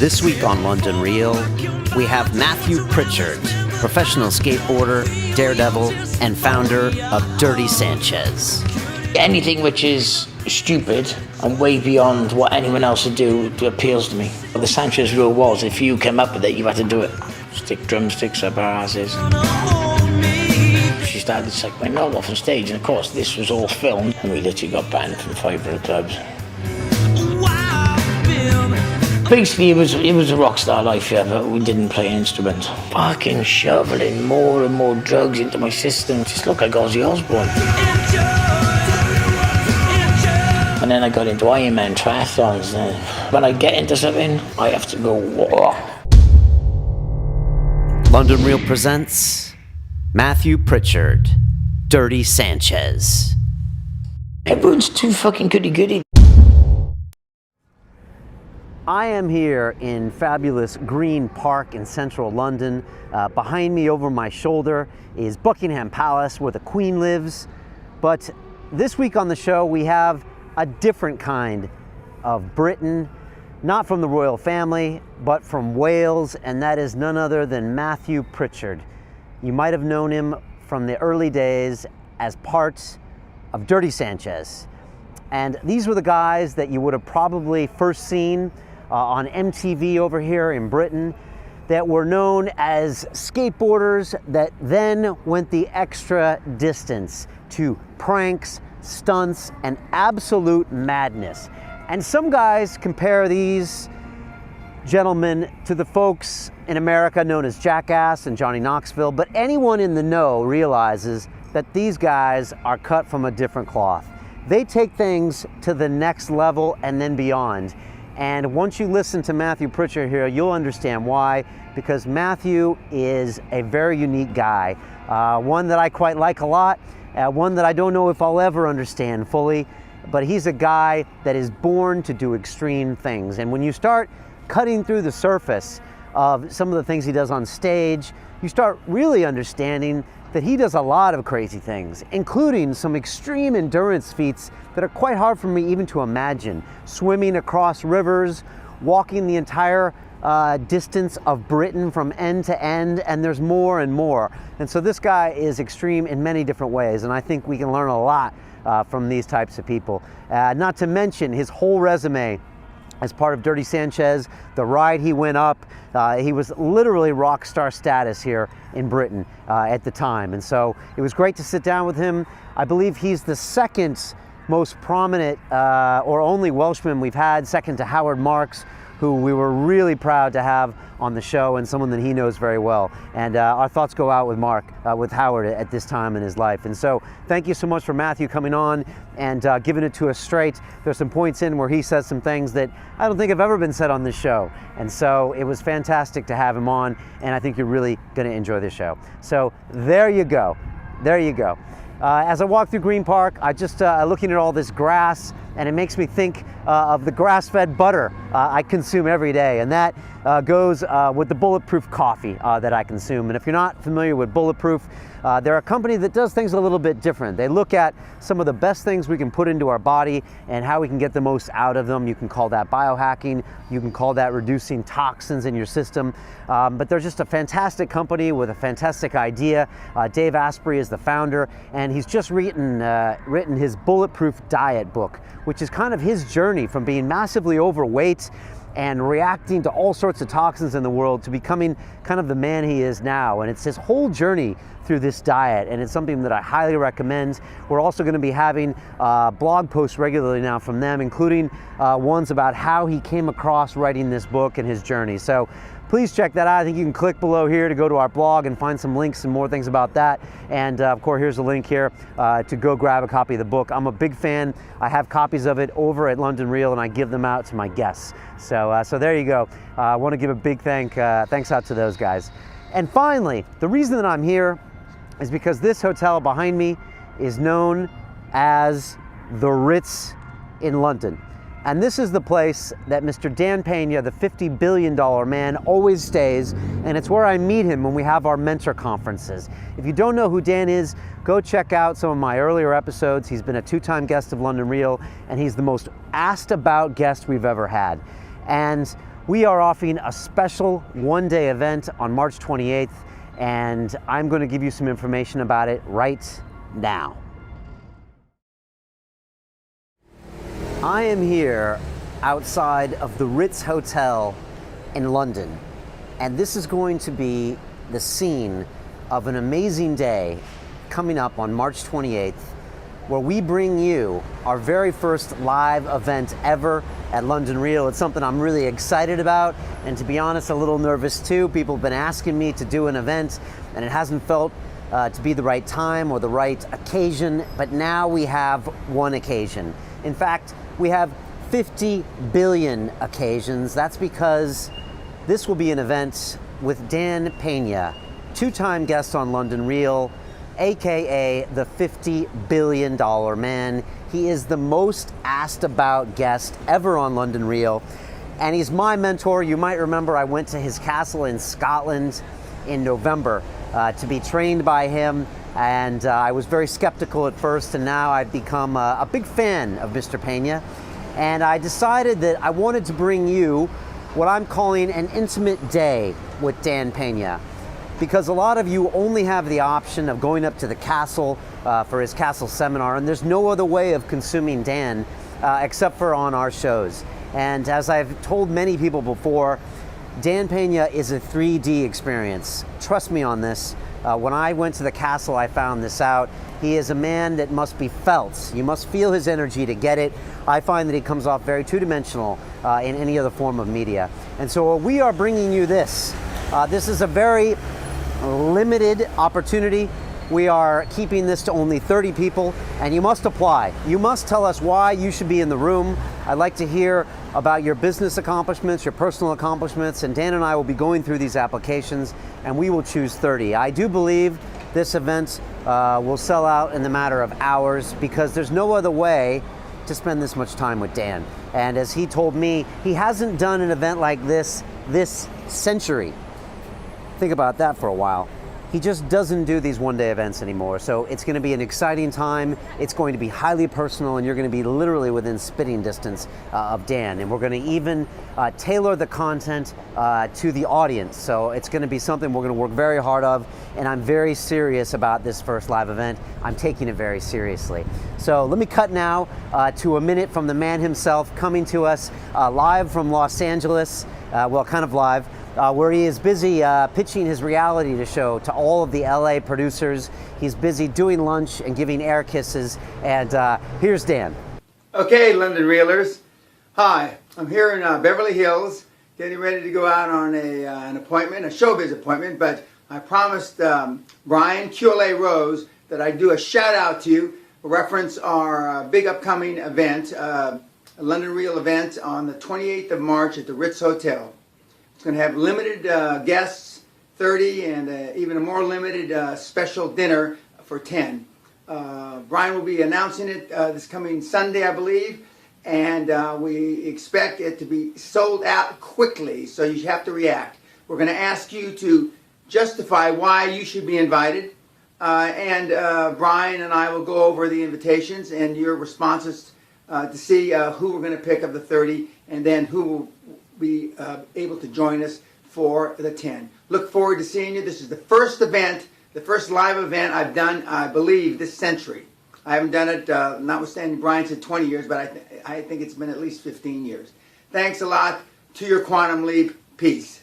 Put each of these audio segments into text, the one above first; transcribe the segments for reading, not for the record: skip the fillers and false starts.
This week on London Real, we have Matthew Pritchard, professional skateboarder, daredevil, and founder of Dirty Sanchez. Anything which is stupid and way beyond what anyone else would do appeals to me. The Sanchez rule was, if you came up with it, you had to do it. Stick drumsticks up our asses. She started to take my knob off on stage, and of course this was all filmed, and we literally got banned from 5 of the clubs. Basically, it was a rock star life, yeah, but we didn't play an instrument. Fucking shoveling more and more drugs into my system. Just look like Ozzy Osbourne. And then I got into Ironman triathlons. When I get into something, I have to go, whoa. London Real presents Matthew Pritchard, Dirty Sanchez. Everyone's too fucking goody-goody. I am here in fabulous Green Park in central London. Behind me, over my shoulder, is Buckingham Palace, where the Queen lives. But this week on the show, we have a different kind of Briton, not from the royal family, but from Wales, and that is none other than Matthew Pritchard. You might have known him from the early days as part of Dirty Sanchez. And these were the guys that you would have probably first seen on MTV over here in Britain, that were known as skateboarders that then went the extra distance to pranks, stunts, and absolute madness. And some guys compare these gentlemen to the folks in America known as Jackass and Johnny Knoxville, but anyone in the know realizes that these guys are cut from a different cloth. They take things to the next level and then beyond. And once you listen to Matthew Pritchard here, you'll understand why, because Matthew is a very unique guy, one that I quite like a lot, one that I don't know if I'll ever understand fully, but he's a guy that is born to do extreme things. And when you start cutting through the surface of some of the things he does on stage, you start really understanding that he does a lot of crazy things, including some extreme endurance feats that are quite hard for me even to imagine. Swimming across rivers, walking the entire distance of Britain from end to end, and there's more and more. And so this guy is extreme in many different ways, and I think we can learn a lot from these types of people. Not to mention his whole resume as part of Dirty Sanchez, the ride he went up. He was literally rock star status here in Britain at the time. And so it was great to sit down with him. I believe he's the second most prominent or only Welshman we've had, second to Howard Marks, who we were really proud to have on the show, and someone that he knows very well. And our thoughts go out with Howard at this time in his life. And so thank you so much for Matthew coming on and giving it to us straight. There's some points in where he says some things that I don't think have ever been said on this show. And so it was fantastic to have him on, and I think you're really gonna enjoy this show. So there you go, there you go. As I walk through Green Park, I just looking at all this grass, and it makes me think of the grass-fed butter I consume every day, and that goes with the Bulletproof coffee that I consume. And if you're not familiar with Bulletproof, they're a company that does things a little bit different. They look at some of the best things we can put into our body and how we can get the most out of them. You can call that biohacking, you can call that reducing toxins in your system, but they're just a fantastic company with a fantastic idea. Dave Asprey is the founder, and he's just written his Bulletproof diet book, which is kind of his journey from being massively overweight and reacting to all sorts of toxins in the world to becoming kind of the man he is now. And it's his whole journey through this diet, and it's something that I highly recommend. We're also going to be having blog posts regularly now from them, including ones about how he came across writing this book and his journey. So please check that out. I think you can click below here to go to our blog and find some links and more things about that. And of course, here's a link here to go grab a copy of the book. I'm a big fan. I have copies of it over at London Real, and I give them out to my guests. So there you go. I want to give a big thanks out to those guys. And finally, the reason that I'm here is because this hotel behind me is known as the Ritz in London. And this is the place that Mr. Dan Pena, the $50 billion man, always stays, and it's where I meet him when we have our mentor conferences. If you don't know who Dan is, go check out some of my earlier episodes. He's been a 2-time guest of London Real, and he's the most asked about guest we've ever had. And We are offering a special one-day event on March 28th, and I'm going to give you some information about it right now. I am here outside of the Ritz Hotel in London, and this is going to be the scene of an amazing day coming up on March 28th, where we bring you our very first live event ever at London Real. It's something I'm really excited about, and to be honest, a little nervous too. People have been asking me to do an event, and it hasn't felt to be the right time or the right occasion, but now we have one occasion. In fact, we have 50 billion occasions. That's because this will be an event with Dan Pena, two-time guest on London Real, AKA the $50 billion man. He is the most asked about guest ever on London Real, and he's my mentor. You might remember I went to his castle in Scotland in November to be trained by him, and I was very skeptical at first, and now I've become a big fan of Mr. Pena, and I decided that I wanted to bring you what I'm calling an intimate day with Dan Pena, because a lot of you only have the option of going up to the castle for his castle seminar, and there's no other way of consuming Dan except for on our shows. And as I've told many people before, Dan Pena is a 3D experience. Trust me on this. When I went to the castle, I found this out. He is a man that must be felt. You must feel his energy to get it. I find that he comes off very two-dimensional in any other form of media. And so we are bringing you this. This is a very limited opportunity. We are keeping this to only 30 people, and you must apply. You must tell us why you should be in the room. I'd like to hear about your business accomplishments, your personal accomplishments, and Dan and I will be going through these applications, and we will choose 30. I do believe this event will sell out in the matter of hours, because there's no other way to spend this much time with Dan. And as he told me, he hasn't done an event like this century. Think about that for a while. He just doesn't do these one-day events anymore. So it's going to be an exciting time. It's going to be highly personal, and you're going to be literally within spitting distance of Dan. And we're going to even tailor the content to the audience. So it's going to be something we're going to work very hard of, and I'm very serious about this first live event. I'm taking it very seriously. So let me cut now to a minute from the man himself, coming to us live from Los Angeles, well, kind of live, where he is busy pitching his reality show to all of the LA producers. He's busy doing lunch and giving air kisses, and here's Dan. Okay, London Reelers. Hi, I'm here in Beverly Hills, getting ready to go out on an appointment, a showbiz appointment, but I promised Brian QLA Rose that I'd do a shout out to you, reference our big upcoming event, a London Reel event on the 28th of March at the Ritz Hotel. It's going to have limited guests, 30, and even a more limited special dinner for 10. Brian will be announcing it this coming Sunday, I believe, and we expect it to be sold out quickly, so you have to react. We're going to ask you to justify why you should be invited, and Brian and I will go over the invitations and your responses to see who we're going to pick of the 30, and then who will be able to join us for the 10. Look forward to seeing you. This is the first event, the first live event I've done, I believe, this century. I haven't done it, notwithstanding Brian said 20 years, but I think it's been at least 15 years. Thanks a lot. To your quantum leap. Peace.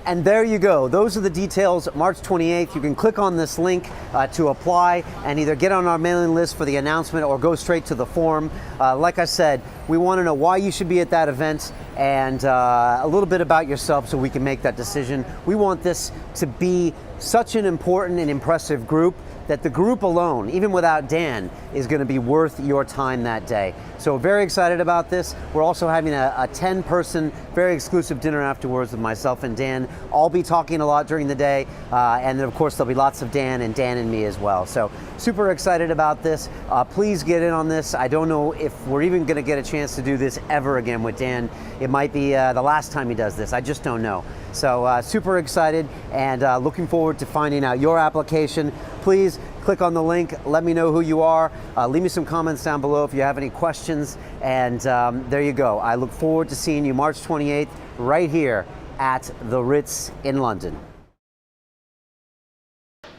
And there you go. Those are the details. March 28th. You can click on this link to apply and either get on our mailing list for the announcement or go straight to the form. Like I said, we want to know why you should be at that event and a little bit about yourself so we can make that decision. We want this to be such an important and impressive group that the group alone, even without Dan, is going to be worth your time that day. So very excited about this. We're also having a 10-person, very exclusive dinner afterwards with myself and Dan. I'll be talking a lot during the day, and then of course there'll be lots of Dan and me as well. So super excited about this. Please get in on this. I don't know if we're even going to get a chance to do this ever again with Dan. It might be the last time he does this. I just don't know. So super excited and looking forward to finding out your application. Please click on the link, let me know who you are, leave me some comments down below if you have any questions, and there you go. I look forward to seeing you March 28th, right here at the Ritz in London.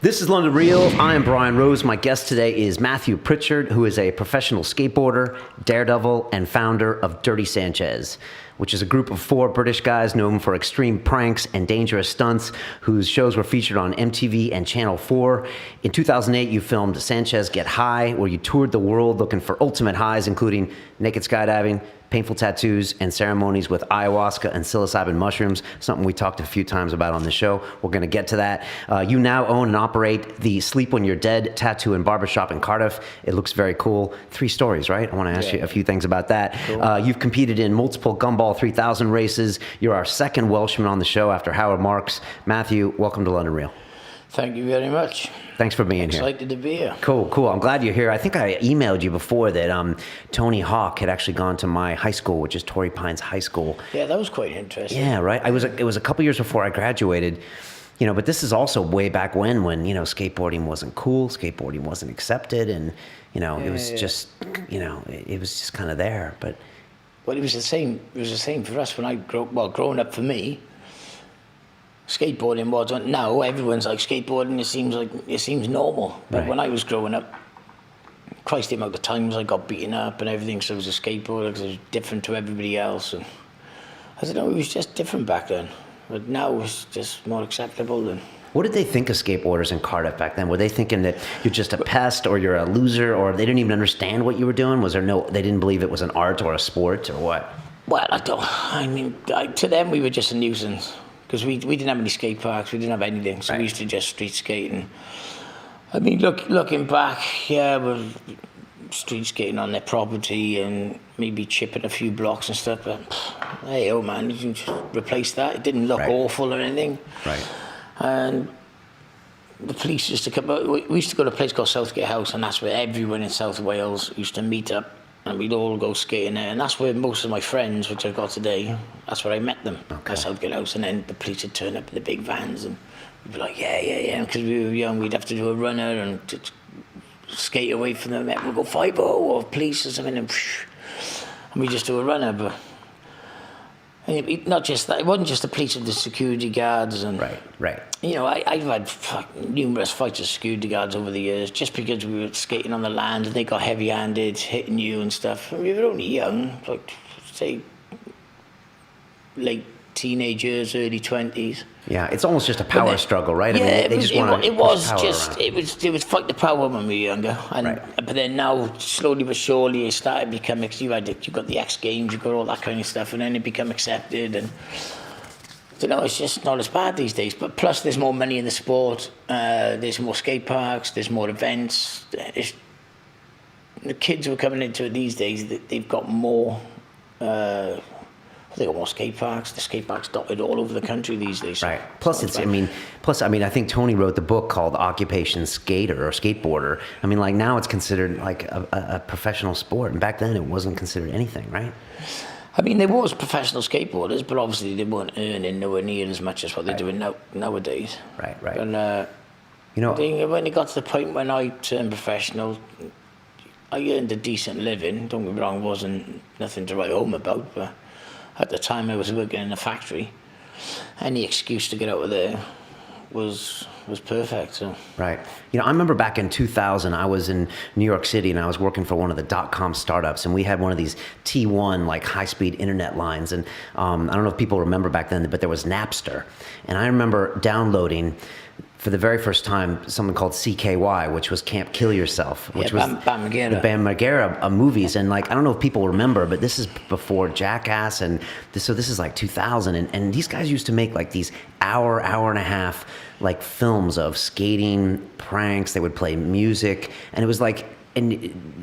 This is London Real. I am Brian Rose. My guest today is Matthew Pritchard, who is a professional skateboarder, daredevil, and founder of Dirty Sanchez, which is a group of 4 British guys known for extreme pranks and dangerous stunts, whose shows were featured on MTV and Channel 4. In 2008, you filmed Sanchez Get High, where you toured the world looking for ultimate highs, including naked skydiving, painful tattoos, and ceremonies with ayahuasca and psilocybin mushrooms, something we talked a few times about on the show. We're going to get to that. You now own and operate the Sleep When You're Dead tattoo and barbershop in Cardiff. It looks very cool. 3 stories, right? I want to ask you a few things about that. Cool. You've competed in multiple Gumball 3000 races. You're our second Welshman on the show after Howard Marks. Matthew, welcome to London Real. Thank you very much. Thanks for being here. Excited to be here. Cool. I'm glad you're here. I think I emailed you before that Tony Hawk had actually gone to my high school, which is Torrey Pines High School. Yeah, that was quite interesting. Yeah, right. It was a couple years before I graduated, but this is also way back when skateboarding wasn't cool, skateboarding wasn't accepted, and it was just it was just kind of there. But well, it was the same. It was the same for us when growing up for me. Skateboarding wasn't. Now everyone's like skateboarding. It seems normal. But right. When I was growing up, Christ, the amount of times I got beaten up and everything. So I was a skateboarder because I was different to everybody else. And I don't know, it was just different back then. But now it's just more acceptable than. What did they think of skateboarders in Cardiff back then? Were they thinking that you're just a pest or you're a loser, or they didn't even understand what you were doing? Was there they didn't believe it was an art or a sport or what? Well, to them we were just a nuisance. Because we didn't have any skate parks, we didn't have anything, so right. We used to just street skate. And I mean, looking back, yeah, we're street skating on their property and maybe chipping a few blocks and stuff. But hey, oh man, you can just replace that. It didn't look right. awful or anything. Right. And the police used to come. We used to go to a place called Southgate House, and that's where everyone in South Wales used to meet up. And we'd all go skating there, and that's where most of my friends, which I've got today, that's where I met them, at Southgate House. And then the police would turn up in the big vans, and we'd be like, yeah, because we were young, we'd have to do a runner and skate away from them. We'd go 5-0 or police or something, and we just do a runner. But not just that, it wasn't just the police and the security guards. And right. I've had numerous fights with security guards over the years, just because we were skating on the land and they got heavy-handed, hitting you and stuff. And we were only young, like, say, late teenagers, early 20s. Yeah, it's almost just a power struggle, right? Yeah, I mean, they just want to. It was fight the power when we were younger, and right. But then now, slowly but surely, it started becoming. You got the X Games, you got all that kind of stuff, and then it became accepted, and it's just not as bad these days. But plus, there's more money in the sport. There's more skate parks. There's more events. The kids who are coming into it these days, they've got more. They got more skate parks. The skate parks dotted all over the country these days. Right. Plus, I think Tony wrote the book called Occupation Skater or Skateboarder. I mean, like now it's considered like a professional sport, and back then it wasn't considered anything, right? I mean, there was professional skateboarders, but obviously they weren't earning nowhere near as much as what they're doing nowadays. Right. And when it got to the point when I turned professional, I earned a decent living. Don't get me wrong, it wasn't nothing to write home about, but at the time I was working in a factory. Any excuse to get out of there was perfect. So. Right. I remember back in 2000, I was in New York City and I was working for one of the .com startups, and we had one of these T1 like high-speed internet lines. And I don't know if people remember back then, but there was Napster. And I remember downloading for the very first time something called CKY, which was Can't Kill Yourself, which was Bam Margera. The Bam Margera movies. And like, I don't know if people remember, but this is before Jackass, and this is like 2000. And these guys used to make like these hour and a half like films of skating, pranks. They would play music, and it was like, and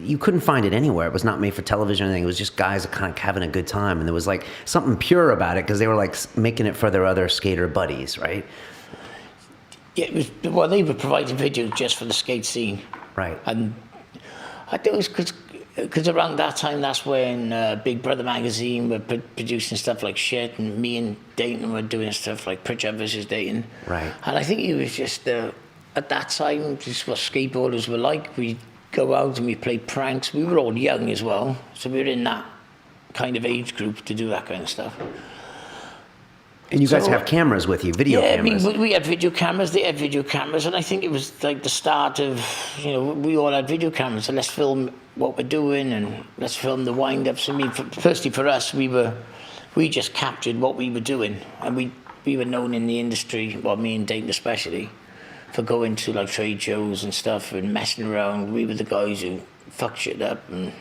you couldn't find it anywhere. It was not made for television or anything. It was just guys kind of having a good time, and there was like something pure about it because they were like making it for their other skater buddies, right? Yeah, they were providing videos just for the skate scene. Right. And I think it was because around that time, that's when Big Brother magazine were producing stuff like shit, and me and Dainton were doing stuff like Pritchard versus Dainton. Right. And I think it was just, at that time, just what skateboarders were like. We'd go out and we'd play pranks. We were all young as well, so we were in that kind of age group to do that kind of stuff. And you guys have cameras with you, video cameras. We had video cameras, they had video cameras, and I think it was like the start of, we all had video cameras, so let's film what we're doing and let's film the wind-ups. I mean, firstly for us, we just captured what we were doing, and we were known in the industry, well, me and Dainton especially, for going to like trade shows and stuff and messing around. We were the guys who fucked shit up and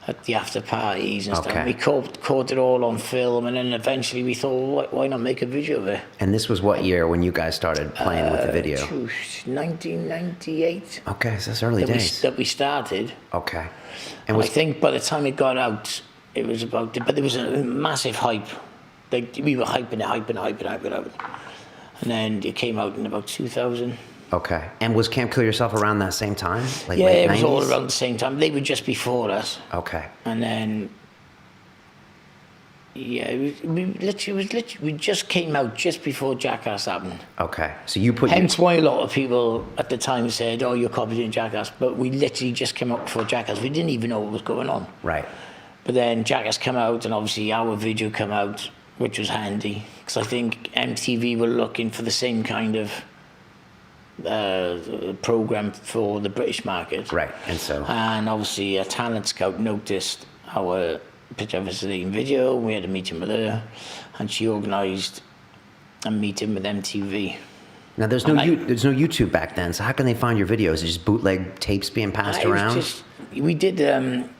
at the after parties and stuff. We caught it all on film, and then eventually we thought, well, why not make a video of it? And this was what year when you guys started playing with the video? 1998. Okay, so that's early days. That we started. Okay. And I think by the time it got out, it was about, but there was a massive hype. Like, we were hyping it. And then it came out in about 2000. Okay. And was Camp Kill Yourself around that same time? Like yeah, late it was 90s? all around the same time. They were just before us. Okay. And then, yeah, we just came out just before Jackass happened. Okay. So you put... Hence why a lot of people at the time said, oh, you're copying Jackass. But we literally just came out before Jackass. We didn't even know what was going on. Right. But then Jackass came out, and obviously our video came out, which was handy. Because I think MTV were looking for the same kind of program for the British market. Right, and obviously a talent scout noticed our Pritchard video. We had a meeting with her, and she organised a meeting with MTV. Now there's no YouTube back then, so how can they find your videos? Is it just bootleg tapes being passed around? We did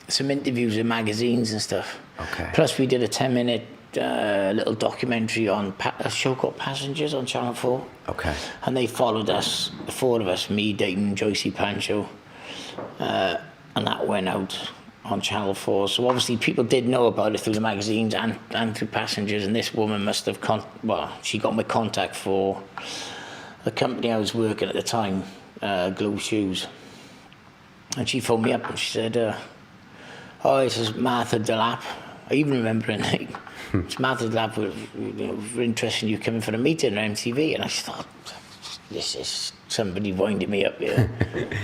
some interviews in magazines and stuff. Okay. Plus we did a 10-minute little documentary on a show called Passengers on Channel 4. Okay. And they followed us, the four of us, me, Dainton, Joycey, Pancho, and that went out on Channel 4. So obviously people did know about it through the magazines and through Passengers, and this woman must have, she got my contact for the company I was working at the time, Globe Shoes. And she phoned me up and she said, oh, this is Martha Delap. I even remember her name. It's Martha Delap, we're interested in you coming for a meeting on MTV. And I just thought, this is somebody winding me up here.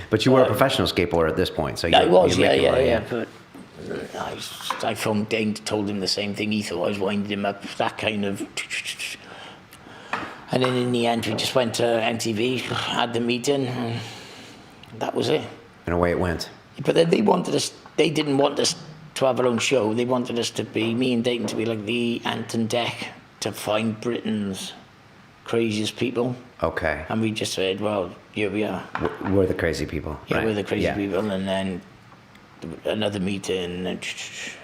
But you were a professional skateboarder at this point, so I was, yeah. But I phoned Dane, told him the same thing. He thought I was winding him up, that kind of. And then in the end, we just went to MTV, had the meeting, and that was it. And away it went. But they wanted us, they didn't want us to have our own show. They wanted us to be, me and Dainton, to be like the Ant and Dec, to find Britain's craziest people. Okay. And we just said, well, here we are. We're the crazy people. Yeah, right. We're the crazy people. And then another meeting, and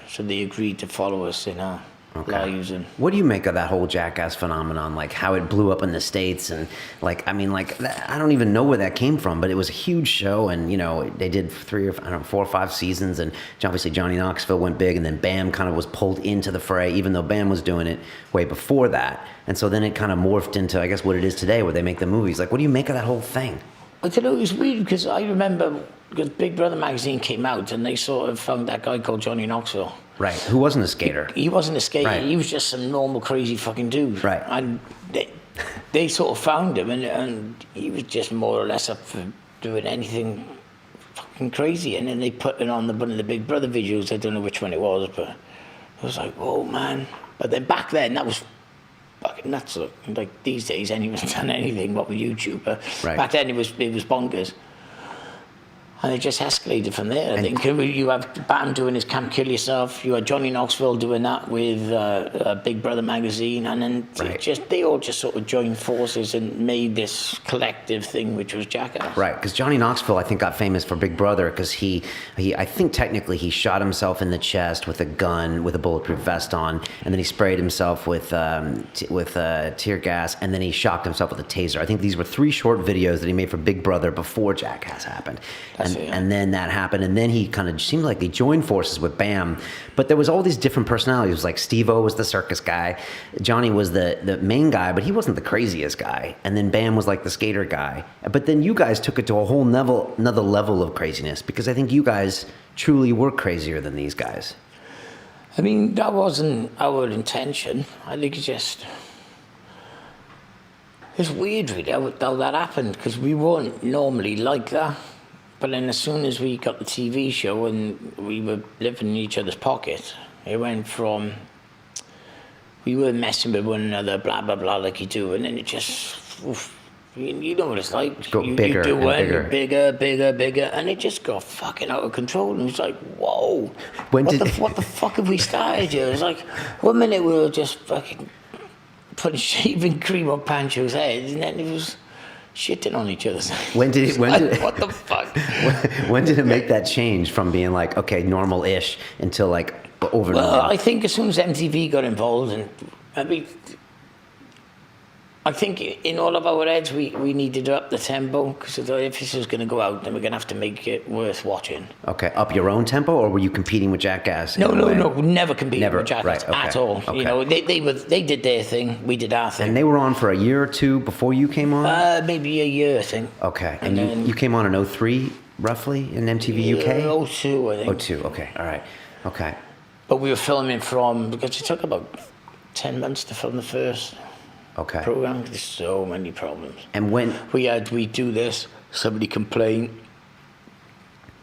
so they agreed to follow us in our lives. And what do you make of that whole Jackass phenomenon? Like how it blew up in the States, and like, I mean, like, I don't even know where that came from, but it was a huge show, and you know, they did 4 or 5 seasons, and obviously Johnny Knoxville went big, and then Bam kind of was pulled into the fray, even though Bam was doing it way before that. And so then it kind of morphed into, I guess, what it is today, where they make the movies. Like, what do you make of that whole thing? I don't know, it was weird, because I remember, because Big Brother magazine came out, and they sort of found that guy called Johnny Knoxville. Right, who wasn't a skater. He wasn't a skater, right. He was just some normal crazy fucking dude. Right. And they sort of found him, and he was just more or less up for doing anything fucking crazy. And then they put it on one of the Big Brother videos, I don't know which one it was, but it was like, oh man. But then back then, that was fucking nuts. Like these days, anyone's done anything, what with YouTube. But back then, it was bonkers. And it just escalated from there. I think you have Bam doing his Camp Kill Yourself. You had Johnny Knoxville doing that with Big Brother magazine, and then they all just sort of joined forces and made this collective thing, which was Jackass. Right, because Johnny Knoxville, I think, got famous for Big Brother because he I think technically he shot himself in the chest with a gun with a bulletproof vest on, and then he sprayed himself with tear gas, and then he shocked himself with a taser. I think these were 3 short videos that he made for Big Brother before Jackass happened. And then that happened, and then he kind of seemed like they joined forces with Bam. But there was all these different personalities. It was like Steve-O was the circus guy, Johnny was the main guy, but he wasn't the craziest guy. And then Bam was like the skater guy. But then you guys took it to a whole another level of craziness, because I think you guys truly were crazier than these guys. I mean, that wasn't our intention. I think it's weird really how that happened, because we weren't normally like that. But then as soon as we got the TV show and we were living in each other's pocket, it went from we were messing with one another, blah, blah, blah, like you do. And then it just, oof, you know what it's like. Go bigger you do and one, bigger. bigger. And it just got fucking out of control. And it was like, whoa. What the fuck have we started here? It's like, 1 minute we were just fucking putting shaving cream on Pancho's head. And then it was shitting on each other. What the fuck? When did it make that change from being like, okay, normal-ish until like over? Well, I think as soon as MTV got involved, and I think in all of our heads we needed to up the tempo, because if this was going to go out, then we're going to have to make it worth watching. Okay, up your own tempo, or were you competing with Jackass? No, never competed with Jackass at all. Okay. You know, they did their thing, we did our thing. And they were on for a year or two before you came on? Maybe a year, I think. Okay, and you came on in 2003, roughly, in MTV UK? 2002, I think. 2002, okay, all right, okay. But we were filming because it took about 10 months to film the first program. There's so many problems. And when we do this, somebody complain,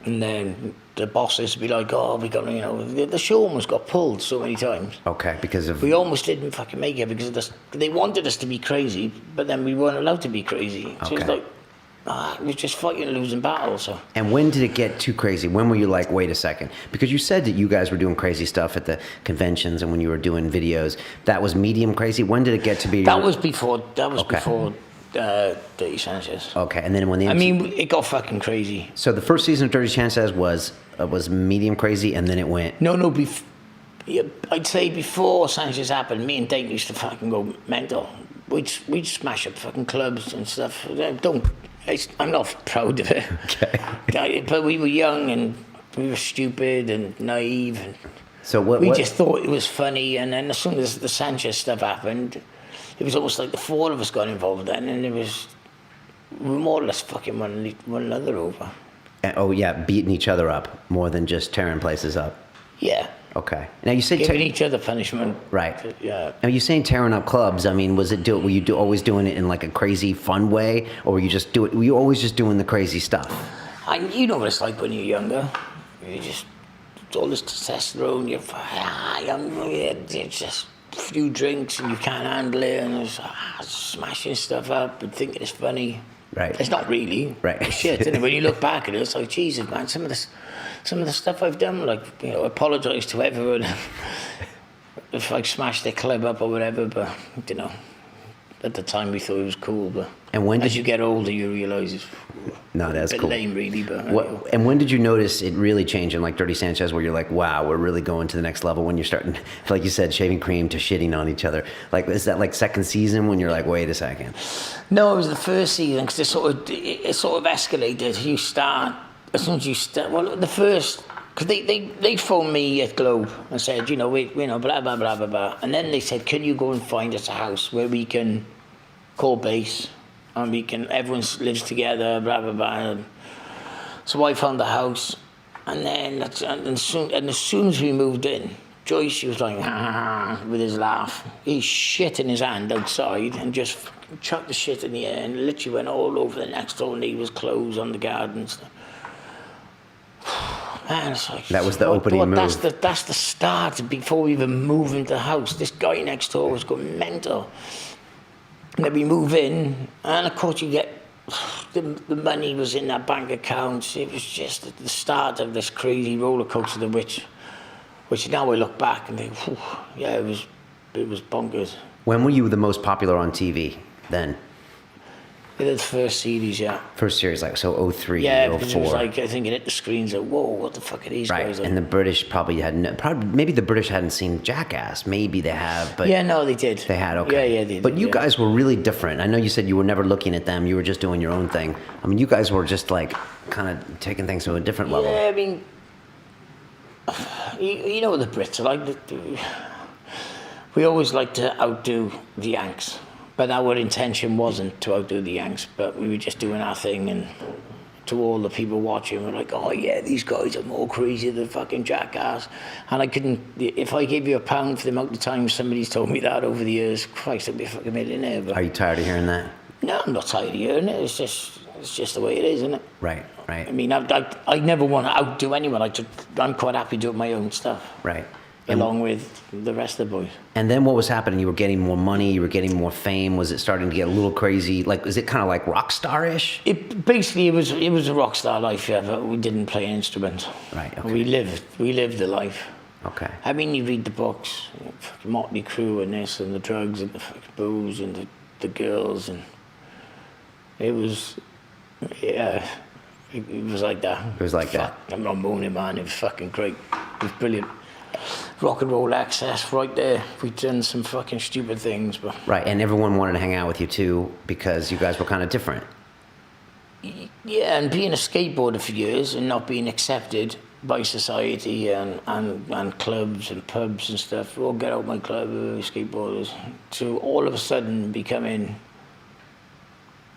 and then the bosses be like, "Oh, we got the show almost got pulled so many times." Okay, because of we almost didn't fucking make it because of this. They wanted us to be crazy, but then we weren't allowed to be crazy. So it's like we're just fighting a losing battle. So. And when did it get too crazy? When were you like, wait a second? Because you said that you guys were doing crazy stuff at the conventions and when you were doing videos. That was medium crazy. When did it get to be? That was before. Before Dirty Sanchez. Okay, and then when it got fucking crazy. So the first season of Dirty Sanchez was medium crazy, and then it went. No. I'd say before Sanchez happened, me and Dainton used to fucking go mental. We'd smash up fucking clubs and stuff. I'm not proud of it. Okay. But we were young and we were stupid and naive. And so we just thought it was funny. And then as soon as the Sanchez stuff happened, it was almost like the four of us got involved then. And we were more or less fucking one another over. Oh, yeah, beating each other up more than just tearing places up. Yeah. Okay. Now you say giving each other punishment. Right. Yeah. Now you're saying tearing up clubs. I mean, were you always doing it in like a crazy fun way, or were you always just doing the crazy stuff? You know what it's like when you're younger. It's all this testosterone. You're just a few drinks and you can't handle it, and it's smashing stuff up and thinking it's funny. Right. It's not really. Right. It's shit, isn't it? When you look back at it, it's like, Jesus, man, some of the stuff I've done, like, apologise to everyone if I smashed their club up or whatever, but, at the time we thought it was cool, but as you get older, you realise it's that's a bit cool. lame, really. But and when did you notice it really changing, like Dirty Sanchez, where you're like, wow, we're really going to the next level, when you're starting, like you said, shaving cream to shitting on each other? Like, is that like second season when you're like, wait a second? No, it was the first season, because it sort of escalated. You start, as soon as you start, well, the first, because they phoned me at Globe and said, blah, blah, blah, blah, blah. And then they said, can you go and find us a house where we can call base and everyone lives together, blah, blah, blah. So I found the house, and then as soon as we moved in, Joyce, she was like, with his laugh. He shit in his hand outside and just chucked the shit in the air and literally went all over the next door neighbour's clothes on the garden and stuff. Man, it's like, that was the opening move. That's the start before we even move into the house. This guy next door was going mental. And then we move in, and of course you get the money was in that bank account. It was just the start of this crazy roller coaster, which now I look back and think, yeah, it was bonkers. When were you the most popular on TV then? The first series, yeah. First series, like, so 2003, yeah, 2004. because it was like, I think it hit the screens like, whoa, what the fuck are these guys like? And the British maybe the British hadn't seen Jackass. Maybe they have, but... Yeah, no, they did. They had, okay. Yeah, they did. But you guys were really different. I know you said you were never looking at them. You were just doing your own thing. I mean, you guys were just like, kind of taking things to a different level. Yeah, I mean, you know what the Brits are like. We always like to outdo the Yanks. But our intention wasn't to outdo the Yanks, but we were just doing our thing, and to all the people watching, we're like, oh yeah, these guys are more crazy than fucking Jackass. And I couldn't, if I gave you £1 for the amount of times somebody's told me that over the years, Christ, I'd be a fucking millionaire. But are you tired of hearing that? No, I'm not tired of hearing it. It's just the way it is, isn't it? Right. I mean, I never want to outdo anyone. I'm quite happy doing my own stuff. Right. along with the rest of the boys. And then what was happening? You were getting more money, you were getting more fame. Was it starting to get a little crazy? Like, is it kind of like rock star-ish? It was a rock star life, yeah, but we didn't play an instrument. Right, okay. We lived the life. Okay. I mean, you read the books, fucking Motley Crue and this and the drugs and the fucking booze and the girls, and it was, yeah, it was like that. It was like that. I'm not moaning, man. It was fucking great. It was brilliant. Rock and roll access right there. We'd done some fucking stupid things, but... Right, and everyone wanted to hang out with you too because you guys were kind of different. Yeah, and being a skateboarder for years and not being accepted by society and clubs and pubs and stuff. Oh, get out my club, skateboarders. To all of a sudden becoming...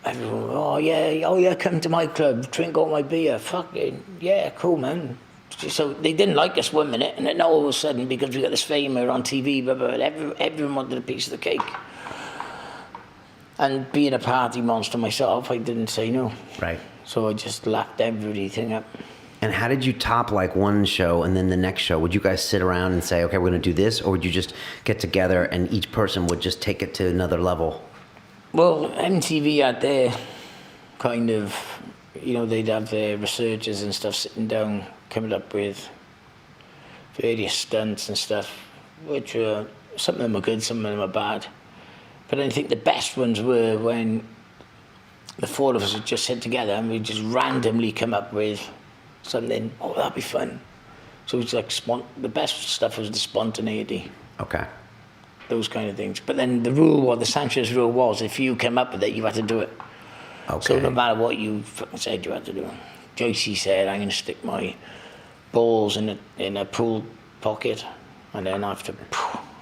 Everyone, oh yeah, come to my club, drink all my beer. Fucking, yeah, cool, man. So they didn't like us 1 minute, and then all of a sudden, because we got this fame, we're on TV, blah, blah, blah, everyone wanted a piece of the cake. And being a party monster myself, I didn't say no. Right. So I just lapped everything up. And how did you top like one show and then the next show? Would you guys sit around and say, okay, we're going to do this? Or would you just get together and each person would just take it to another level? Well, MTV had their kind of, you know, they'd have their researchers and stuff sitting down, coming up with various stunts and stuff, which some of them are good, some of them are bad. But I think the best ones were when the four of us would just sit together and we'd just randomly come up with something. Oh, that'd be fun. So it's like the best stuff was the spontaneity. Okay. Those kind of things. But then the rule, what the Sanchez rule was, if you came up with it, you had to do it. Okay. So no matter what you fucking said, you had to do it. Joycey said, I'm going to stick my balls in a pool pocket, and then after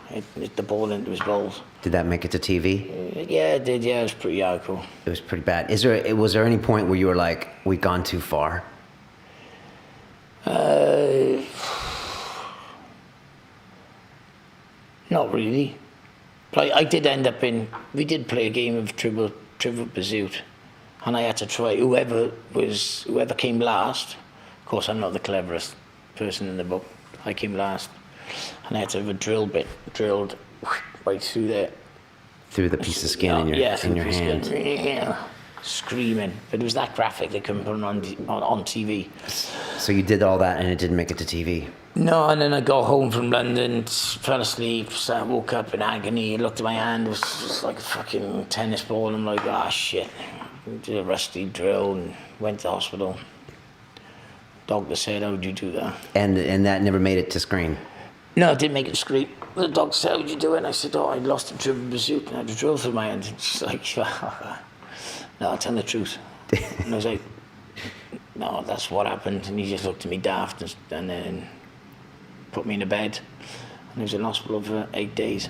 hit the ball into his balls. Did that make it to TV? Yeah, it did. Yeah, it was pretty hardcool. It was pretty bad. Was there any point where you were like, we've gone too far? Not really. But I did end up we did play a game of Trivial Pursuit, and I had to try whoever came last. Of course, I'm not the cleverest person in the book. I came last, and I had to have a drill bit drilled right through there. Through the piece of skin in your hand. Yeah. Screaming, but it was that graphic they couldn't put on TV. So you did all that and it didn't make it to TV? No, and then I got home from London, fell asleep, so I woke up in agony, looked at my hand, it was just like a fucking tennis ball, and I'm like, ah, shit. Did a rusty drill and went to the hospital. Doctor said, how would you do that? And that never made it to screen? No, it didn't make it to screen. The doctor said, how would you do it? And I said, oh, I lost a Trivial Pursuit and I had a drill through my hand. And she's like, no, I'll tell the truth. And I was like, no, that's what happened. And he just looked at me daft and then put me in a bed. And I was in hospital for 8 days.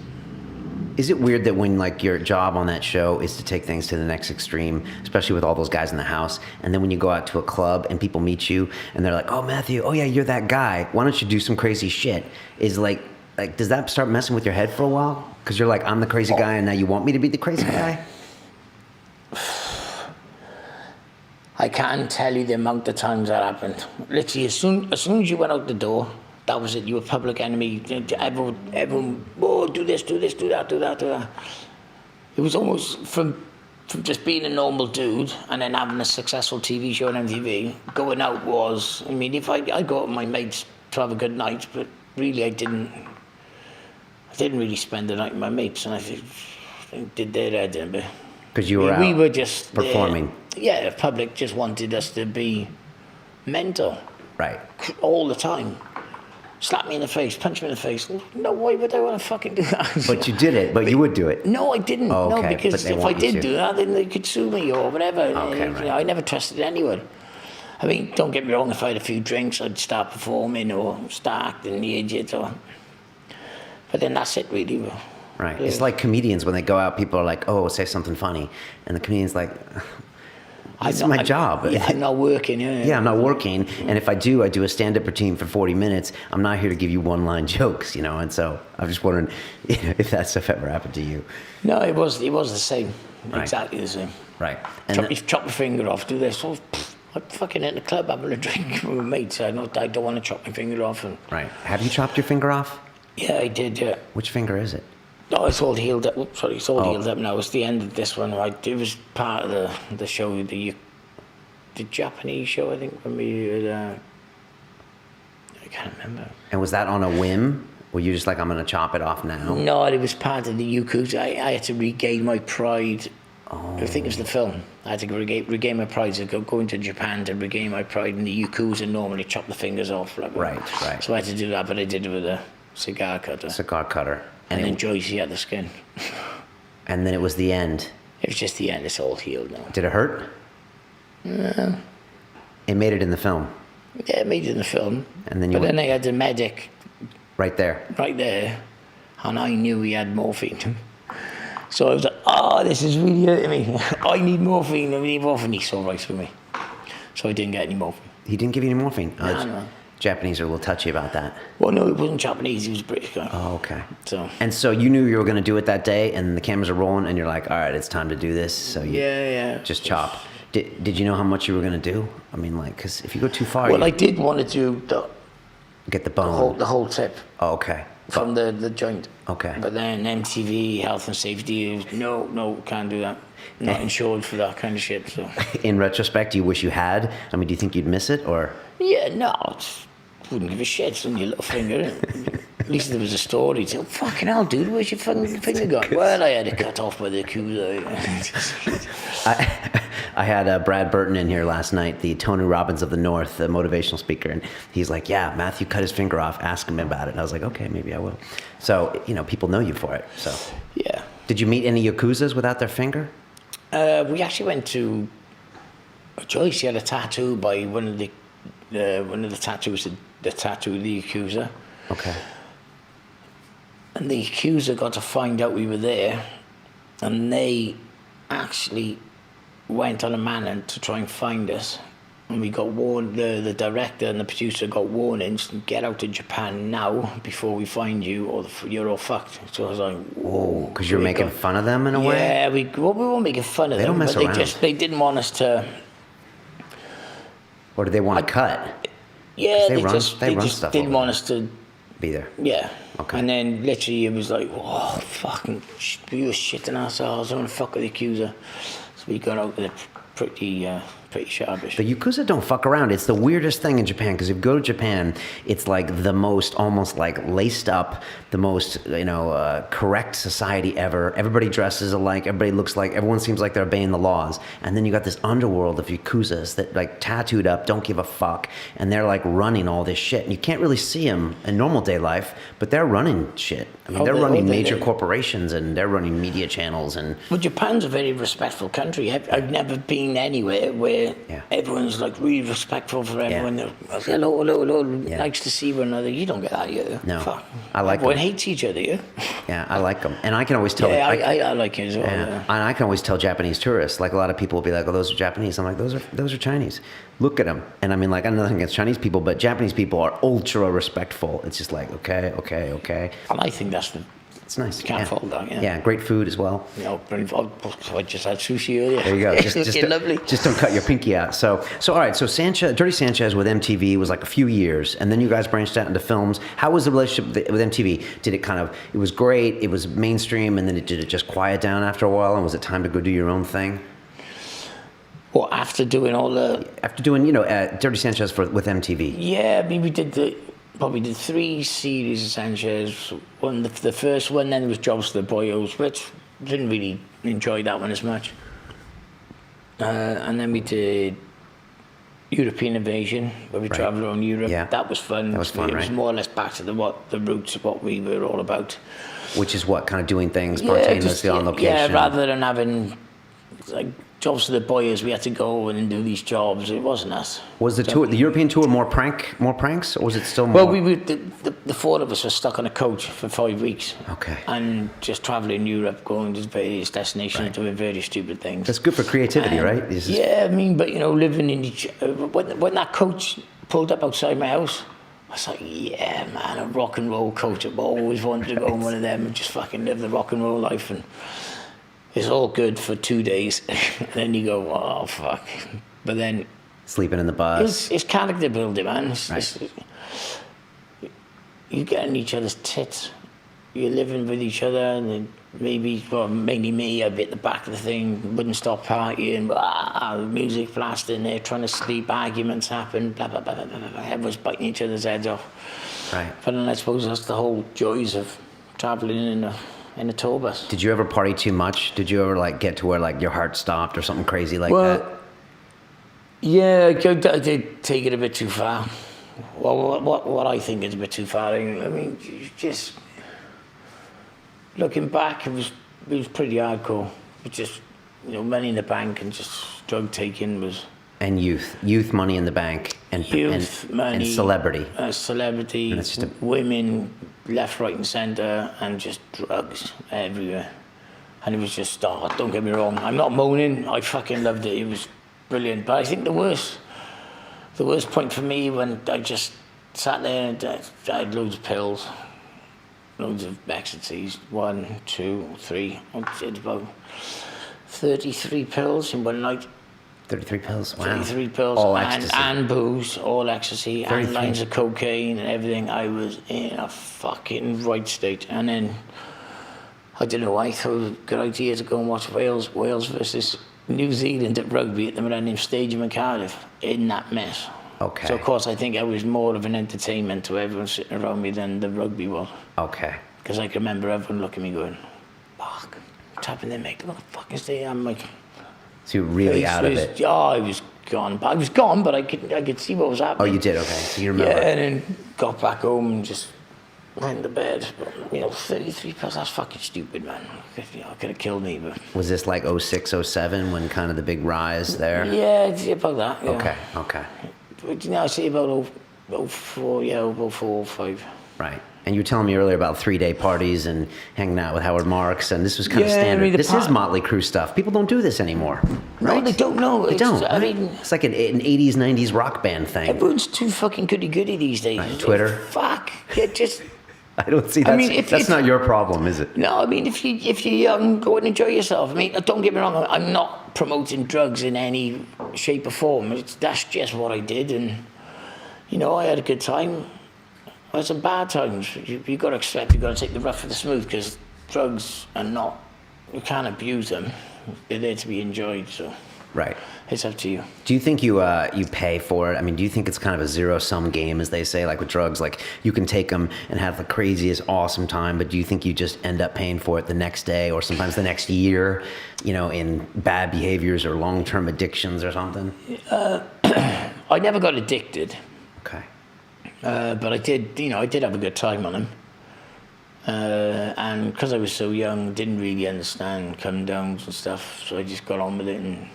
Is it weird that when like your job on that show is to take things to the next extreme, especially with all those guys in the house, and then when you go out to a club and people meet you and they're like, oh, Matthew, oh yeah, you're that guy. Why don't you do some crazy shit? Is like does that start messing with your head for a while? Because you're like, I'm the crazy guy and now you want me to be the crazy guy? I can't tell you the amount of times that happened. Literally, as soon as you went out the door, that was it. You were public enemy. Everyone, oh, do this, do that, do that. It was almost from just being a normal dude and then having a successful TV show on MTV, going out was, I mean, if I go out with my mates to have a good night, but really I didn't really spend the night with my mates, and I think did their head in a bit. Because you were we were just performing. Yeah, the public just wanted us to be mental. Right. All the time. Slap me in the face, punch me in the face. No, why would I want to fucking do that? But you did it, but you would do it. No, I didn't. Oh, okay. No, because if I did do that, then they could sue me or whatever. Okay, right. You know, I never trusted anyone. I mean, don't get me wrong, if I had a few drinks, I'd start performing or start acting the idiot. But then that's it, really. Right. Yeah. It's like comedians, when they go out, people are like, oh, say something funny. And the comedian's like, this is my job. Yeah, I'm not working. Yeah, I'm not working. And if I do a stand-up routine for 40 minutes. I'm not here to give you one-line jokes, you know. And so I'm just wondering if that stuff ever happened to you. No, it was the same. Right. Exactly the same. Right. And chop your finger off, do this. Oh, I'm fucking at the club having a drink with my mates. I don't want to chop my finger off. Right. Have you chopped your finger off? Yeah, I did, yeah. Which finger is it? Oh, it's all healed up. Oops, sorry, it's all healed up now. It's the end of this one. Right? It was part of the show, the Japanese show, I think, when we had, I can't remember. And was that on a whim? Were you just like, I'm going to chop it off now? No, it was part of the Yakuza. I had to regain my pride. Oh. I think it was the film. I had to regain my pride. So go into Japan to regain my pride. And the Yakuza normally chop the fingers off. Like, Right. So I had to do that, but I did it with a cigar cutter. Cigar cutter. And then Joyce, he had the skin. And then it was the end. It was just the end. It's all healed now. Did it hurt? No. It made it in the film. Yeah, it made it in the film. And then then I had the medic right there. Right there. And I knew he had morphine. So I was like, oh, this is really hurting me. I need morphine. I need morphine. He saw right through me. So I didn't get any morphine. He didn't give you any morphine? No. Japanese are a little touchy about that. Well, no, it wasn't Japanese. He was a British guy. Oh, okay. So you knew you were going to do it that day, and the cameras are rolling, and you're like, all right, it's time to do this. So you just chop. Did you know how much you were going to do? I mean, like, because if you go too far... Well, I did want to do get the bone. The whole tip. Oh, okay. From the joint. Okay. But then MTV, health and safety, no, can't do that. Not insured for that kind of shit. So. In retrospect, do you wish you had? I mean, do you think you'd miss it, or? Yeah, no, wouldn't give a shit. It's on your little finger. At least there was a story. So, fucking hell, dude, where's your fucking finger gone? Well, I had it cut off by the Yakuza. I had Brad Burton in here last night, the Tony Robbins of the North, the motivational speaker, and he's like, yeah, Matthew cut his finger off, ask him about it. And I was like, okay, maybe I will. So, people know you for it, so. Yeah. Did you meet any Yakuzas without their finger? We actually went to Joyce. He had a tattoo by one of the tattoos, the tattoo of the Yakuza. Okay. And the Yakuza got to find out we were there, and they actually went on a manhunt to try and find us. And we got warned, the director and the producer got warnings, get out of Japan now before we find you, or you're all fucked. So I was like, whoa. Because you're making fun of them in a way? Yeah, we weren't making fun of them. They don't mess around. They didn't want us to... Or do they want to cut? Yeah, they run just stuff didn't want us to be there. Yeah. Okay. And then literally it was like, oh, fucking, we were shitting ourselves. I want to fuck with the Yakuza. So we got out with it pretty sharpish. The Yakuza don't fuck around. It's the weirdest thing in Japan, because if you go to Japan, it's like the most almost like laced up, the most, correct society ever. Everybody dresses alike. Everybody looks like, everyone seems like they're obeying the laws. And then you got this underworld of Yakuzas that like tattooed up, don't give a fuck. And they're like running all this shit. And you can't really see them in normal day life, but they're running shit. I mean, they're running major corporations, and they're running media channels. And well, Japan's a very respectful country. I've never been anywhere where everyone's like really respectful for everyone. They're like, hello, likes to see one another. You don't get that here. No, fuck. I like everyone them. hates each other here. Yeah, I like them, and I can always tell. Yeah, I like it as well. And I can always tell Japanese tourists. Like a lot of people will be like, "Oh, those are Japanese." I'm like, "Those are Chinese." Look at them, and I mean, like, I'm nothing against Chinese people, but Japanese people are ultra respectful. It's just like, okay. And I think that's the. It's nice. You can't fault that, Yeah, great food as well. I just had sushi earlier. There you go. Just lovely. Just don't cut your pinky out. So all right. So Dirty Sanchez with MTV was like a few years, and then you guys branched out into films. How was the relationship with MTV? Did it it was great, it was mainstream, and then did it just quiet down after a while, and was it time to go do your own thing? Well, after doing all the... After doing, Dirty Sanchez with MTV. Yeah, I mean, we did 3 series of Sanchez. The first one then was Jobs to the Boyos, which didn't really enjoy that one as much. And then we did European Invasion, where we travelled around Europe. Yeah. That was fun. That was fun, It was more or less back to the roots of what we were all about. Which is what, kind of doing things spontaneously on location? Yeah, rather than having like Jobs to the Boyers, we had to go and do these jobs. It wasn't us. Was the European tour more pranks, or was it still more? Well, the 4 of us were stuck on a coach for 5 weeks. Okay. And just traveling Europe, going to various destinations, doing very stupid things. That's good for creativity, right? Yeah, I mean, but living in when that coach pulled up outside my house, I was like, yeah, man, a rock and roll coach. I've always wanted to go on one of them and just fucking live the rock and roll life. And it's all good for 2 days, and then you go, oh fuck. But then sleeping in the bus. It's character building, man. you get in each other's tits. You're living with each other, and then maybe, well, mainly me, I'd be at the back of the thing, wouldn't stop partying, music blasting there, trying to sleep, arguments happen, blah, blah, blah, blah, blah, blah. Everyone's biting each other's heads off. Right. But then I suppose that's the whole joys of travelling in a tour bus. Did you ever party too much? Did you ever like get to where like your heart stopped or something crazy like Well, that? Yeah, I did take it a bit too far. Well, what I think is a bit too far. I mean, just looking back, it was pretty hardcore. It just, money in the bank and just drug taking was. And youth money in the bank, and money, and celebrity, celebrity, and women left, right, and centre, and just drugs everywhere. And it was just, don't get me wrong, I'm not moaning. I fucking loved it. It was brilliant. But I think the worst point for me when I just sat there and I had loads of pills, loads of ecstasies, 1, 2, 3. I did about 33 pills in one night. 33 pills, wow. 33 pills, all ecstasy. And booze, all ecstasy, 33. and lines of cocaine and everything. I was in a fucking right state. And then, I don't know, I thought it was a good idea to go and watch Wales versus New Zealand at rugby at the Millennium Stadium in Cardiff, in that mess. Okay. So, of course, I think I was more of an entertainment to everyone sitting around me than the rugby was. Okay. Because I can remember everyone looking at me going, fuck, what's happening there, mate? What the fuck is there? I'm like... So you're really out of it? Oh, I was gone. I was gone, but I could see what was happening. Oh, you did? Okay. So you remember? Yeah, and then got back home and just went to bed. But, 33 pills, that's fucking stupid, man. It could have killed me, but... Was this like 06, 07 when kind of the big rise there? Yeah, about that, yeah. Okay. But, I say about 04, yeah, 04, 05. Right. And you were telling me earlier about 3-day parties and hanging out with Howard Marks, and this was kind of standard. I mean, this is Motley Crue stuff. People don't do this anymore, right? No, they don't know. They don't. I mean... It's like an 80s, 90s rock band thing. Everyone's too fucking goody-goody these days. Right, Twitter. Fuck. It just... I don't see that. That's not your problem, is it? No, I mean, if you're young, go and enjoy yourself. I mean, don't get me wrong, I'm not promoting drugs in any shape or form. That's just what I did, and, I had a good time. I had some bad times. You've got to accept, you've got to take the rough with the smooth, because drugs are not, you can't abuse them. They're there to be enjoyed, so. Right. It's up to you. Do you think you pay for it? I mean, do you think it's kind of a zero-sum game, as they say, like with drugs? Like, you can take them and have the craziest, awesome time, but do you think you just end up paying for it the next day or sometimes the next year, in bad behaviors or long-term addictions or something? I never got addicted. Okay. But I did have a good time on them. And because I was so young, didn't really understand come downs and stuff, so I just got on with it, and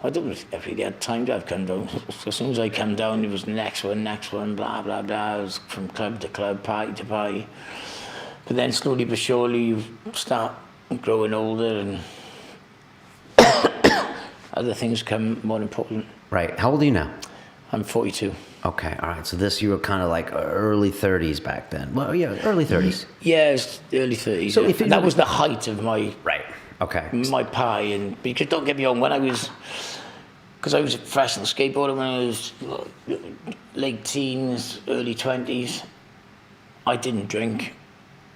I didn't really had time to have come downs. As soon as I come down, it was next one, blah, blah, blah. I was from club to club, party to party. But then slowly but surely, you start growing older, and other things become more important. Right. How old are you now? I'm 42. Okay, all right. So you were kind of like early 30s back then. Well, yeah, early 30s. Yeah, it's early 30s. So yeah. That was the height of my my party, and because don't get me wrong, because I was a professional skateboarder when I was late teens, early 20s, I didn't drink.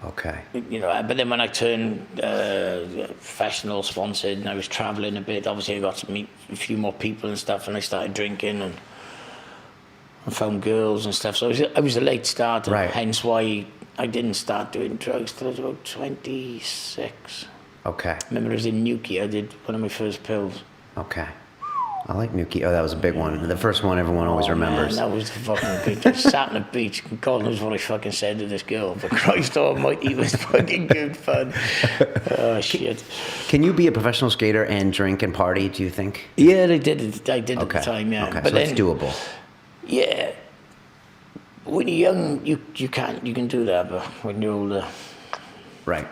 Okay. But then when I turned professional, sponsored, and I was traveling a bit, obviously I got to meet a few more people and stuff, and I started drinking and found girls and stuff. So I was a late starter, right. Hence why I didn't start doing drugs till I was about 26. Okay. I remember I was in Newquay, I did one of my first pills. Okay. I like Newquay. Oh, that was a big one. The first one everyone always remembers. Man, that was the fucking beach. I sat on the beach, and God knows what I fucking said to this girl, but Christ almighty, it was fucking good fun. Oh, shit. Can you be a professional skater and drink and party, do you think? Yeah, I did at the time, yeah. Okay, but so it's doable. Yeah. When you're young, you can do that, but when you're older... Right.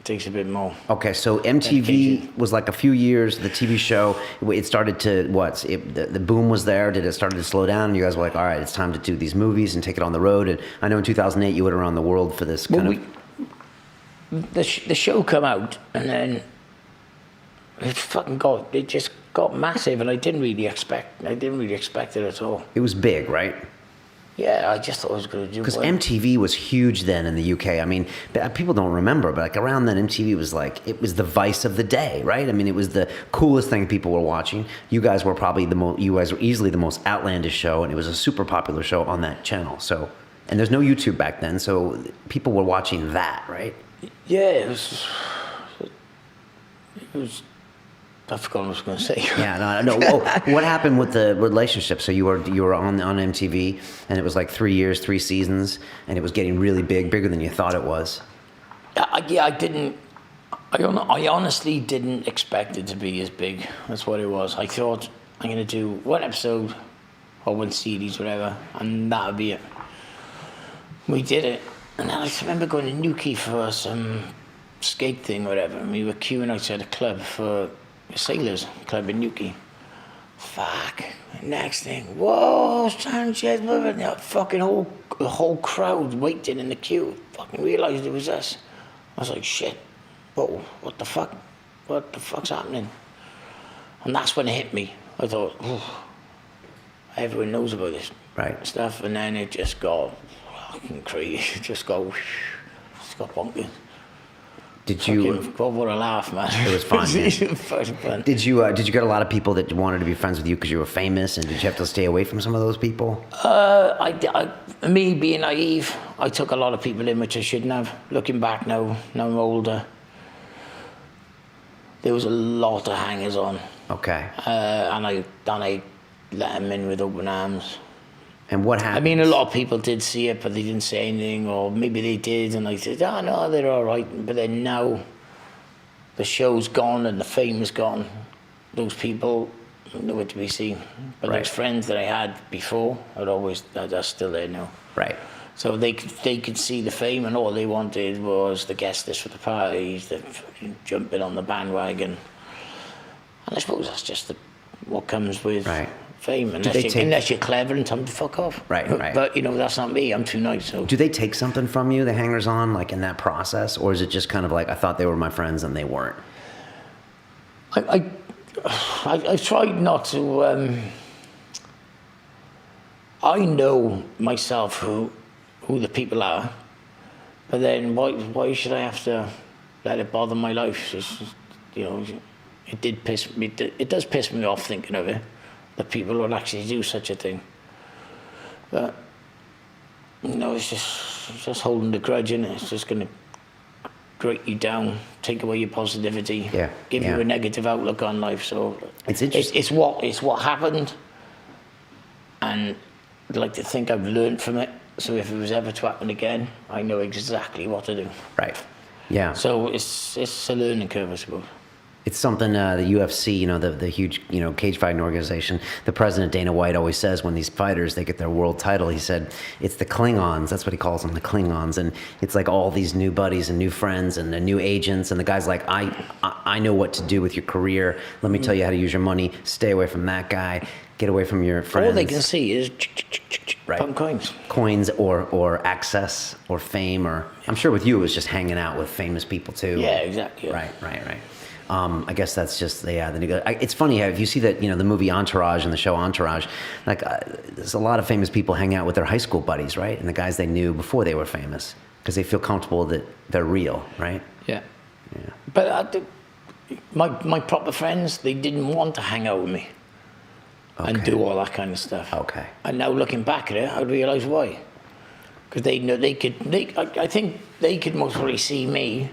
Takes a bit more. Okay, so MTV was like a few years, the TV show, it started to, the boom was there, did it start to slow down, and you guys were like, all right, it's time to do these movies and take it on the road, and I know in 2008 you went around the world for this the show come out, and then it just got massive, and I didn't really expect it at all. It was big, right? Yeah, I just thought I was going to do. Because MTV was huge then in the UK. I mean, people don't remember, but like around then, MTV was like, it was the vice of the day, right? I mean, it was the coolest thing people were watching. You guys were probably you guys were easily the most outlandish show, and it was a super popular show on that channel. So, and there's no YouTube back then, so people were watching that, right? Yeah, it was. I forgot what I was going to say. Yeah, no. Oh, what happened with the relationship? So you were on MTV, and it was like 3 years, 3 seasons, and it was getting really bigger than you thought it was. I didn't. I honestly didn't expect it to be as big. That's what it was. I thought I'm going to do one episode or one series, whatever, and that would be it. We did it, and then I remember going to Newquay for some skate thing, whatever, and we were queuing outside a club for Sailors Club in Newquay. Fuck. Next thing, whoa, Sanchez, the whole crowd waiting in the queue. Fucking realised it was us. I was like, shit. Whoa, what the fuck? What the fuck's happening? And that's when it hit me. I thought, everyone knows about this stuff, and then it just got fucking crazy. It just got bonkers. Did you? What a laugh, man! It was fun. Fun. Did you get a lot of people that wanted to be friends with you because you were famous, and did you have to stay away from some of those people? Me being naive, I took a lot of people in which I shouldn't have. Looking back now I'm older. There was a lot of hangers on. Okay. And I let them in with open arms. And what happened? I mean, a lot of people did see it, but they didn't say anything, or maybe they did, and I said, oh, no, they're all right. But then now the show's gone and the fame is gone. Those people are nowhere to be seen. But those friends that I had before are still there now. Right. So they could see the fame, and all they wanted was the guest list for the parties, the jumping on the bandwagon. And I suppose that's just what comes with... fame, unless you're clever and tell them to fuck off. Right. But, that's not me. I'm too nice. So. Do they take something from you, the hangers-on, like in that process? Or is it just kind of like, I thought they were my friends and they weren't? I tried not to... I know myself who the people are, but then why should I have to let it bother my life? It's just, it did piss me... It does piss me off thinking of it. That people would actually do such a thing. But, it's just holding the grudge, innit? It's just going to break you down, take away your positivity, give you a negative outlook on life. So it's interesting. It's what happened, and I'd like to think I've learned from it. So if it was ever to happen again, I know exactly what to do. Right. Yeah. So it's a learning curve, I suppose. It's something the UFC, the huge, cage fighting organization, the president, Dana White, always says when these fighters, they get their world title, he said, it's the Klingons. That's what he calls them, the Klingons. And it's like all these new buddies and new friends and the new agents. And the guy's like, I know what to do with your career. Let me tell you how to use your money. Stay away from that guy. Get away from your friends. All they can see is pump coins. Coins or access or fame. Or I'm sure with you, it was just hanging out with famous people too. Yeah, exactly. Right. I guess that's just the new. It's funny how if you see that the movie Entourage and the show Entourage, like there's a lot of famous people hang out with their high school buddies, right? And the guys they knew before they were famous because they feel comfortable that they're real, right? Yeah. But my proper friends, they didn't want to hang out with me and do all that kind of stuff. Okay. And now looking back at it, I realise why. Because they know I think they could most probably see me.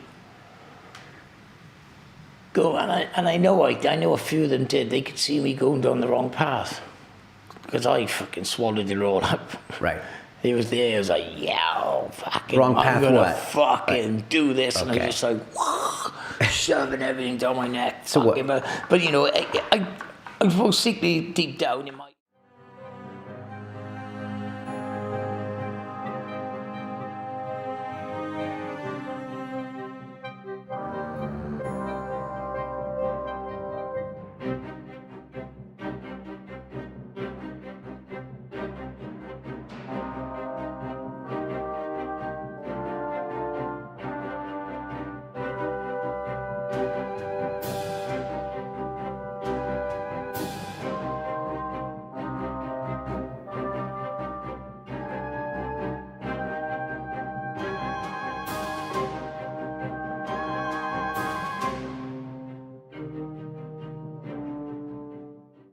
Go and I know a few of them did. They could see me going down the wrong path because I fucking swallowed it all up. Right. It was there. I was like, fucking wrong path. I'm gonna fucking do this, and I was just like, shoving everything down my neck. So what? But I suppose secretly deep down in my